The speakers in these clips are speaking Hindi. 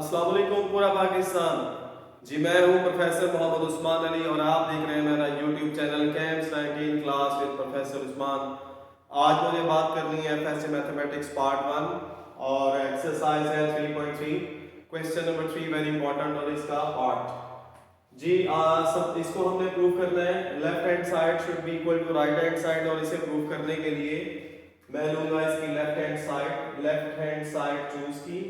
अस्सलाम वालेकुम पूरा पाकिस्तान। जी मैं हूं प्रोफेसर मोहम्मद उस्मान अली और आप देख रहे हैं मेरा YouTube channel camps 19 class with professor Usman. आज मुझे बात करनी है एफएससी मैथमेटिक्स पार्ट 1 और एक्सरसाइज है 3.3 क्वेश्चन नंबर 3 वेरी इंपॉर्टेंट और इसका पार्ट जी सब इसको हमने प्रूव करना है। Left hand side should be equal to right hand side और इसे प्रूव करने के लिए मैं लूंगा इसकी लेफ्ट हैंड साइड चूज की।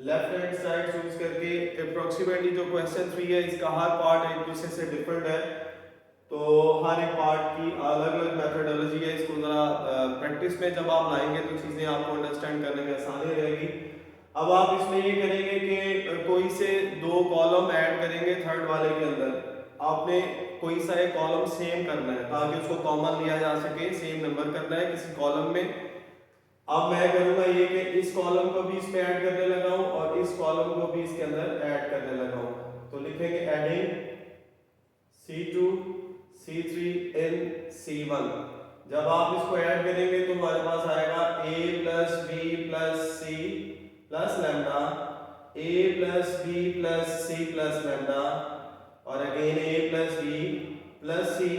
लेफ्ट हैंड साइड चूज करके अप्रोक्सीमेटली जो क्वेश्चन 3 है इसका हर पार्ट एक दूसरे से डिफरेंट है, तो हर एक पार्ट की अलग अलग मेथोडोलॉजी है। इसको जरा प्रैक्टिस में जब आप लाएंगे तो चीज़ें आपको अंडरस्टैंड करने में आसानी रहेगी। अब आप इसमें ये करेंगे कि कोई से दो कॉलम ऐड करेंगे थर्ड वाले के अंदर। आपने कोई सा एक कॉलम सेम करना है ताकि उसको कॉमन लिया जा सके, सेम नंबर करना है किसी कॉलम में। अब मैं करूंगा ये कि इस कॉलम को भी इसमें ऐड करने लगा हूं और इस कॉलम को भी इसके अंदर ऐड करने लगा हूं। तो लिखेंगे adding C2 C3 in C1। जब आप इसको ऐड करेंगे तो हमारे पास आएगा a plus b plus c plus lambda, a plus b plus c plus lambda और again a plus b plus c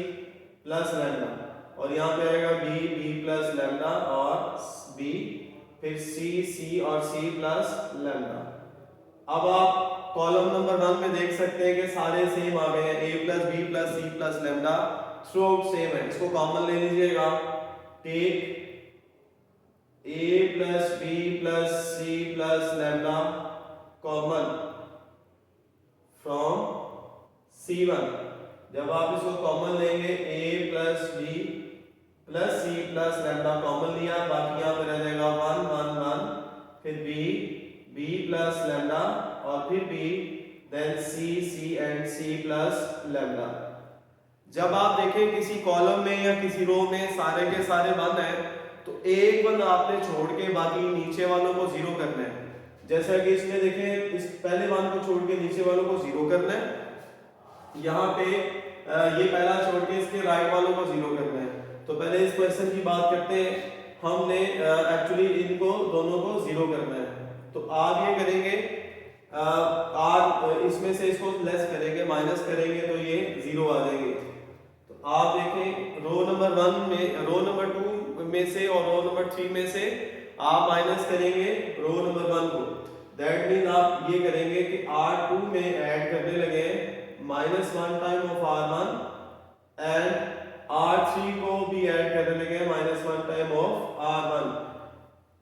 plus lambda और यहाँ पे आएगा b plus lambda और b फिर c और c plus lambda। अब आप कॉलम नंबर 1 में देख सकते हैं कि सारे सेम आ गए हैं, a plus b plus c plus lambda throughout same है। इसको कॉमन ले लीजिएगा। Take a plus b plus c plus lambda common from C1। जब आप इसको कॉमन लेंगे a plus b plus c plus lambda common लिया, बाकी यहाँ पे रह जाएगा 1 1 1 फिर b plus lambda और फिर b then c and c plus lambda। जब आप देखें किसी कॉलम में या किसी रो में सारे के सारे वन है तो एक वन आपने छोड़ के बाकी नीचे वालों को जीरो करना है। जैसा कि इसमें देखें इस पहले वन को छोड़ के नीचे वालों को जीरो करना है। यहाँ पे ये पहला छोड़ के इसके राइट वालों को जीरो करना है। तो पहले इस क्वेश्चन की बात करते हैं। हमने एक्चुअली इनको दोनों को जीरो करना है, तो आप ये करेंगे इसमें से इसको लेस करेंगे, माइनस करेंगे तो ये जीरो आ जाएंगे। तो आप देखें रो नंबर 1 में, रो नंबर 2 में से और रो नंबर 3 में से आप माइनस करेंगे रो नंबर 1 को। दैट मीन आप ये करेंगे कि R2 में ऐड करने लगे -1 time of R1 and R3 को भी ऐड करने लगे -1 टाइम ऑफ R1।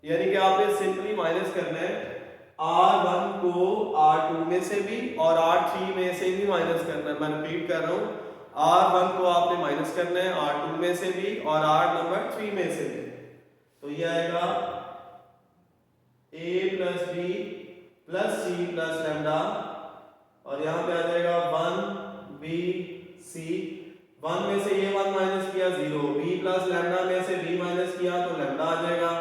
यानी कि आपने सिंपली माइनस करना है R1 को R2 में से भी और R3 में से भी माइनस करना है। मैं रिपीट कर रहा हूँ, R1 को आपने माइनस करना है R2 में से भी और R नंबर 3 में से भी। तो ये आएगा a plus b plus c plus lambda और यहाँ पे आ जाएगा 1 b c। 1 में से ये 1 माइनस किया 0, b प्लस लैम्डा में से b माइनस किया तो लैम्डा आ जाएगा,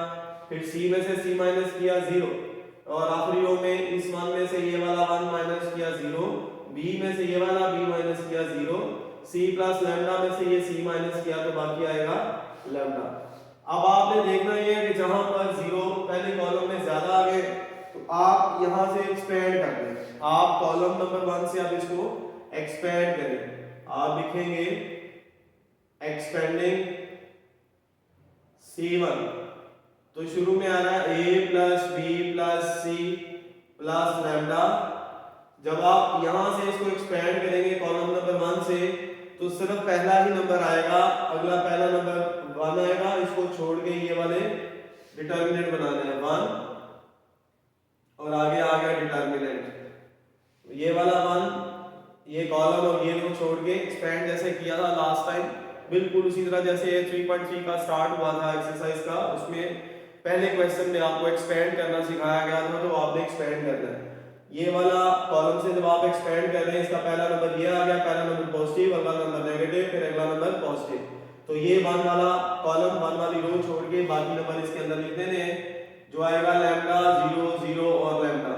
फिर c में से c माइनस किया 0 और आखिरी रो में इस 1 में से ये वाला 1 माइनस किया 0, b में से ये वाला b माइनस किया 0, c प्लस लैम्डा में से ये c माइनस किया तो बाकी आएगा लैम्डा। अब आपने देखना ये है कि जहां पर 0 पहले कॉलम में ज्यादा आ गए तो आप यहां से एक्सपेंड कर दें। आप कॉलम नंबर 1 से आप इसको एक्सपेंड करें। आप लिखेंगे एक्सपेंडिंग C1। तो शुरू में आ रहा है a plus b plus c plus lambda। जब आप यहां से इसको एक्सपेंड करेंगे कॉलम नंबर 1 से तो सिर्फ पहला ही नंबर आएगा, अगला पहला नंबर 1 आएगा। इसको छोड़ के ये वाले डिटर्मिनेंट बनाने हैं 1 और आगे आ गया डिटर्मिनेंट। ये वाला 1 ये कॉलम और ये को छोड़ के एक्सपेंड जैसे किया था लास्ट टाइम, बिल्कुल उसी तरह जैसे 3.3 का स्टार्ट हुआ था एक्सरसाइज का, उसमें पहले क्वेश्चन में आपको एक्सपेंड करना सिखाया गया था तो आपने एक्सपेंड करना है। ये वाला कॉलम से जब आप एक्सपेंड कर रहे हैं इसका पहला नंबर ये आ गया, पहला नंबर पॉजिटिव, अगला नंबर नेगेटिव, फिर अगला नंबर पॉजिटिव। तो ये 1 वाला कॉलम 1 वाली रो छोड़ के बाकी नंबर इसके अंदर लिख देने हैं, जो आएगा लैम्डा 0 0 और लैम्डा।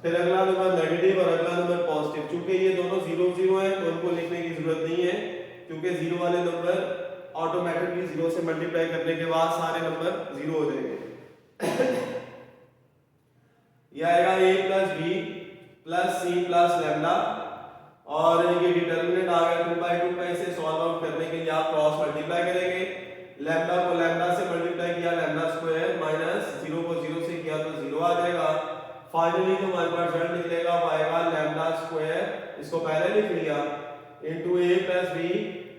फिर अगला नंबर नेगेटिव और अगला नंबर पॉजिटिव। चूंकि ये दोनों 0 0 है तो इनको लिखने की जरूरत नहीं है क्योंकि 0 वाले नंबर ऑटोमेटिकली 0 से मल्टीप्लाई करने के बाद सारे नंबर 0 हो जाएंगे। ये आएगा a plus b plus C plus lambda, और ये डिटर्मिनेंट आ गया 2/2 का। इसे सॉल्व आउट करने के लिए आप क्रॉस मल्टीप्लाई करेंगे, लैम्डा को लैम्डा से मल्टीप्लाई किया लैम्डा स्क्वायर माइनस 0 को 0 से किया तो 0 आ जाएगा। फाइनली जो हमारे पास रिजल्ट निकलेगा वो आएगा लैम्डा स्क्वायर, इसको पहले लिख लिया, into a plus b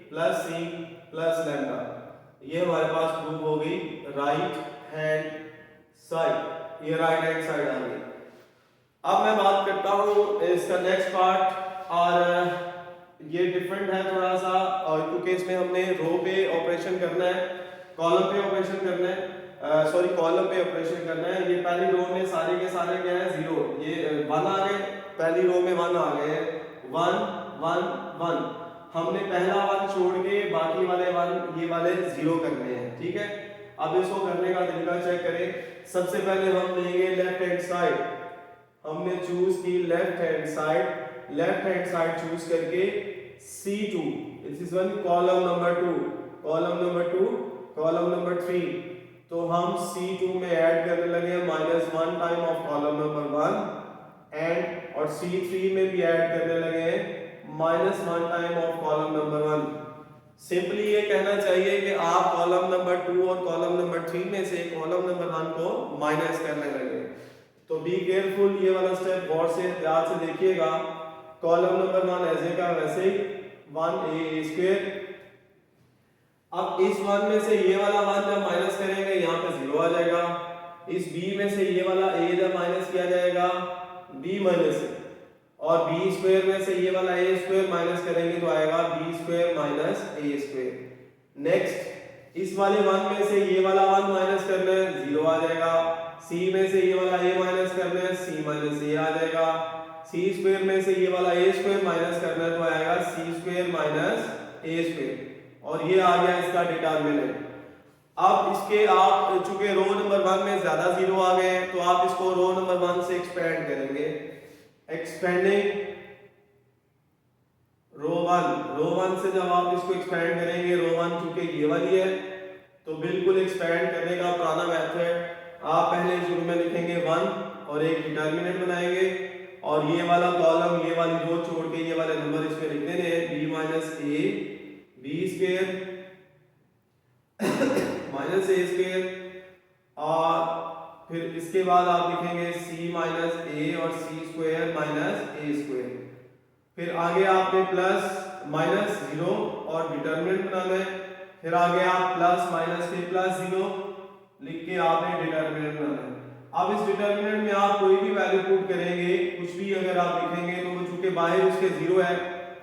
plus c plus lambda. ये हमारे पास प्रूव हो गई राइट हैंड साइड, ये राइट हैंड साइड आ गई। अब मैं बात करता हूँ इसका नेक्स्ट पार्ट, और ये डिफरेंट है थोड़ा सा, और क्योंकि इसमें हमने रो पे ऑपरेशन करना है, कॉलम पे ऑपरेशन करना है, कॉलम पे ऑपरेशन करना है। ये पहली रो में सारे के सारे क्या है 0, ये 1 आ गए, पहली रो में 1 आ गए, 1 1 1। हमने पहला 1 छोड़ के बाकी वाले 1 ये वाले 0 करने हैं, ठीक है। अब इसको करने का तरीका चेक करें। सबसे पहले हम लेंगे लेफ्ट हैंड साइड, हमने चूज की left hand side, left hand side choose करके C2, this is one column number 2, column number 2, column number 3। तो हम C2 में ऐड करने लगे -1 time of column number 1 and, और C3 में भी ऐड करने लगे -1 time of column number 1। Simply ये कहना चाहिए कि आप कॉलम नंबर 2 और कॉलम नंबर 3 में से कॉलम नंबर 1 को माइनस करने लगे। तो बी केयरफुल, ये वाला स्टेप गौर से ध्यान से देखिएगा। कॉलम नंबर 1 ऐसे का वैसे ही 1a स्क्वायर। अब इस 1 में से ये वाला 1 जब माइनस करेंगे यहाँ पे 0 आ जाएगा। इस b में से ये वाला a जब माइनस किया जाएगा b माइनस, और b स्क्वायर में से ये वाला a स्क्वायर माइनस करेंगे तो आएगा b square minus a square. Next इस वाले 1 में से ये वाला 1 माइनस करना है 0 आ जाएगा। c में से ये वाला a माइनस करना है c माइनस a आ जाएगा। c स्क्वायर में से ये वाला a स्क्वायर माइनस करना है तो आएगा c square minus a square, और ये आ गया इसका डिटरमिनेंट। अब इसके आप चूंकि रो नंबर 1 में ज्यादा 0 आ गए तो आप इसको रो नंबर 1 से एक्सपेंड करेंगे। एक्सपेंडिंग रो 1 से जब आप इसको एक्सपेंड करेंगे, रो 1 चूंकि ये वाली है तो बिल्कुल एक्सपेंड करने का पुराना मेथड, आप पहले शुरू में लिखेंगे 1 और एक डिटरमिनेंट बनाएंगे, और ये वाला कॉलम ये वाली रो छोड़ के ये वाले नंबर इसमें लिख देने हैं b minus a b square minus a square, और फिर इसके बाद आप लिखेंगे c माइनस a और c square minus a square. फिर आगे आपने प्लस माइनस 0 और डिटरमिनेंट बनाना है। फिर आगे आप प्लस माइनस के प्लस 0 लिख के आपने डिटरमिनेंट बनाना है। अब इस डिटरमिनेंट में आप कोई भी वैल्यू पुट करेंगे, कुछ भी अगर आप लिखेंगे तो वो चूंकि बाहर उसके 0 है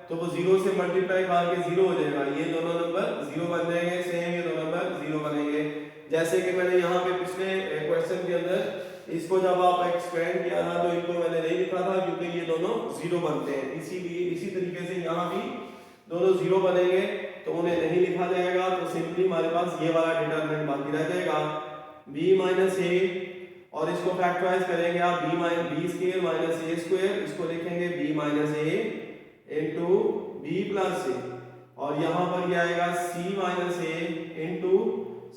तो वो 0 से मल्टीप्लाई करके 0 हो जाएगा, ये दोनों नंबर 0 बन जाएंगे, सेम ये दोनों नंबर 0 बनेंगे। जैसे कि मैंने यहाँ पे पिछले क्वेश्चन के अंदर इसको जब आप एक्सपेंड किया था तो इनको मैंने नहीं लिखा था क्योंकि ये दोनों 0 बनते हैं, इसीलिए इसी तरीके से यहाँ भी दोनों 0 बनेंगे तो उन्हें नहीं लिखा जाएगा। तो सिंपली हमारे पास ये वाला डिटरमिनेंट बाकी रह जाएगा b माइनस a, और इसको फैक्टराइज करेंगे आप b square minus a square, इसको लिखेंगे b minus a into b plus a, और यहाँ पर ये आएगा c minus a into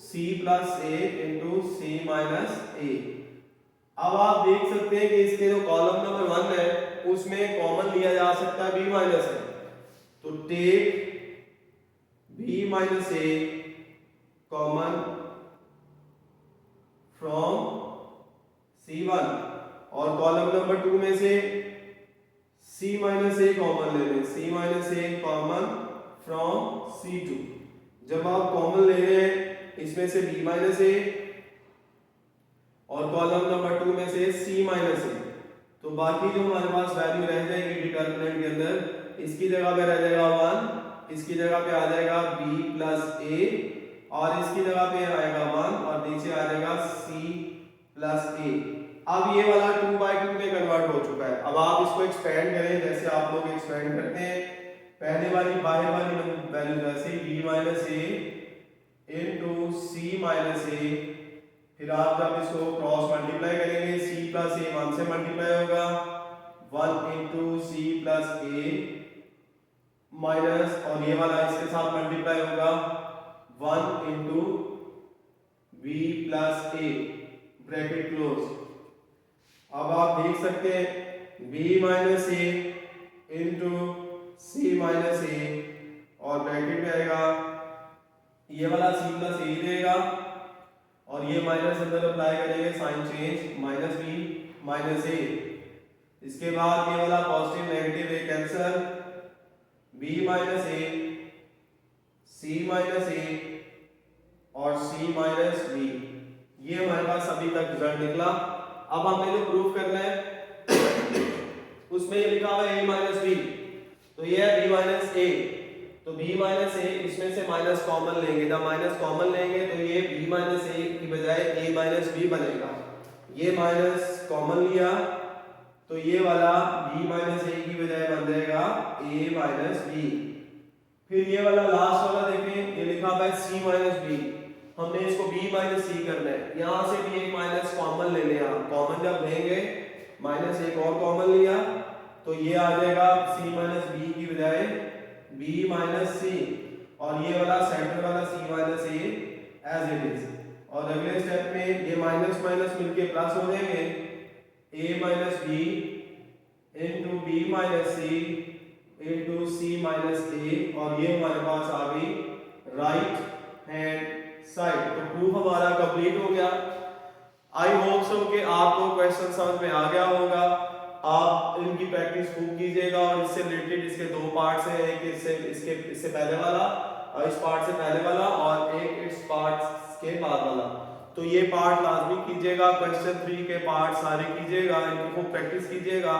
c plus a into c minus a। अब आप देख सकते हैं कि इसके जो कॉलम नंबर 1 है उसमें कॉमन लिया जा सकता है b माइनस a, तो take b minus a common from C1, और कॉलम नंबर 2 में से C माइनस a कॉमन ले लें, C minus a common from C2। जब आप कॉमन ले रहे हैं इसमें से b माइनस a और कॉलम नंबर 2 में से C माइनस a, तो बाकी जो हमारे पास वैल्यू रह जाएगी डिटरमिनेंट के अंदर, इसकी जगह पे रह जाएगा 1, इसकी जगह पे आ जाएगा b प्लस a, और इसकी जगह पे आएगा 1 और नीचे आ जाएगा c प्लस a। अब ये वाला 2/2 में कन्वर्ट हो चुका है। अब आप इसको एक्सपेंड करें जैसे आप लोग एक्सपेंड करते हैं, पहले वाली बाहर वाली वैल्यू जैसे b minus a into c minus a, फिर आप जब इसको क्रॉस मल्टीप्लाई करेंगे c प्लस a 1 से मल्टीप्लाई होगा, 1 into c plus a minus, और ये वाला इसके साथ मल्टीप्लाई होगा 1 into b plus a bracket close. अब आप देख सकते हैं b minus A into C minus a और ब्रैकेट में आएगा ये वाला सी प्लस ए रहेगा और ये माइनस अंदर अप्लाई करेंगे sign change minus b minus a. इसके बाद ये वाला positive negative a cancel b minus a c minus a और c माइनस b। ये हमारे पास अभी तक रिजल्ट निकला। अब हमने जो प्रूफ करना है उसमें ये लिखा हुआ है a माइनस b, तो ये है b माइनस a, तो b माइनस a इसमें से माइनस कॉमन लेंगे, जब माइनस कॉमन लेंगे तो ये b माइनस a की बजाय a माइनस b बनेगा। ये माइनस कॉमन लिया तो ये वाला b माइनस a की बजाय बन जाएगा a माइनस b। फिर ये वाला लास्ट वाला देखें, ये लिखा हुआ है c माइनस b, हमने इसको b माइनस c करना है। यहाँ से भी एक माइनस कॉमन ले लिया, कॉमन जब लेंगे माइनस एक और कॉमन लिया तो ये आ जाएगा c माइनस b की बजाय b माइनस c और ये वाला सेंटर वाला c minus a as it is. और अगले स्टेप में ये माइनस माइनस मिलके प्लस हो जाएंगे a minus b into b minus c into c minus a और ये हमारे पास आ गई राइट हैंड साइड। तो प्रूफ हमारा कंप्लीट हो गया। आई होप सो कि आपको क्वेश्चन समझ में आ गया होगा। आप इनकी प्रैक्टिस खूब कीजिएगा और इससे रिलेटेड इसके दो पार्ट्स हैं, एक इससे पहले वाला और इस पार्ट से पहले वाला और एक इस पार्ट के बाद वाला। तो ये पार्ट लाजमी कीजिएगा, क्वेश्चन 3 के पार्ट सारे कीजिएगा, इनकी खूब प्रैक्टिस कीजिएगा।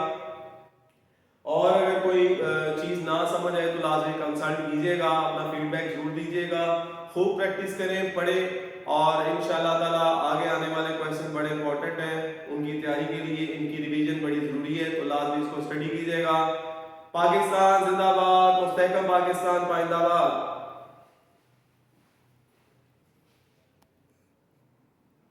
और अगर कोई चीज़ ना समझ आए तो लाजमी कंसल्ट कीजिएगा, अपना फीडबैक जरूर दीजिएगा। खूब प्रैक्टिस करें, पढ़ें और इंशाल्लाह ताला आगे आने वाले क्वेश्चन बड़े इंपॉर्टेंट हैं, उनकी तैयारी के लिए इनकी रिवीजन बड़ी ज़रूरी है, तो लाजमी इसको स्टडी कीजिएगा। पाकिस्तान जिंदाबाद, मुस्तहकम पाकिस्तान पाइंदाबाद।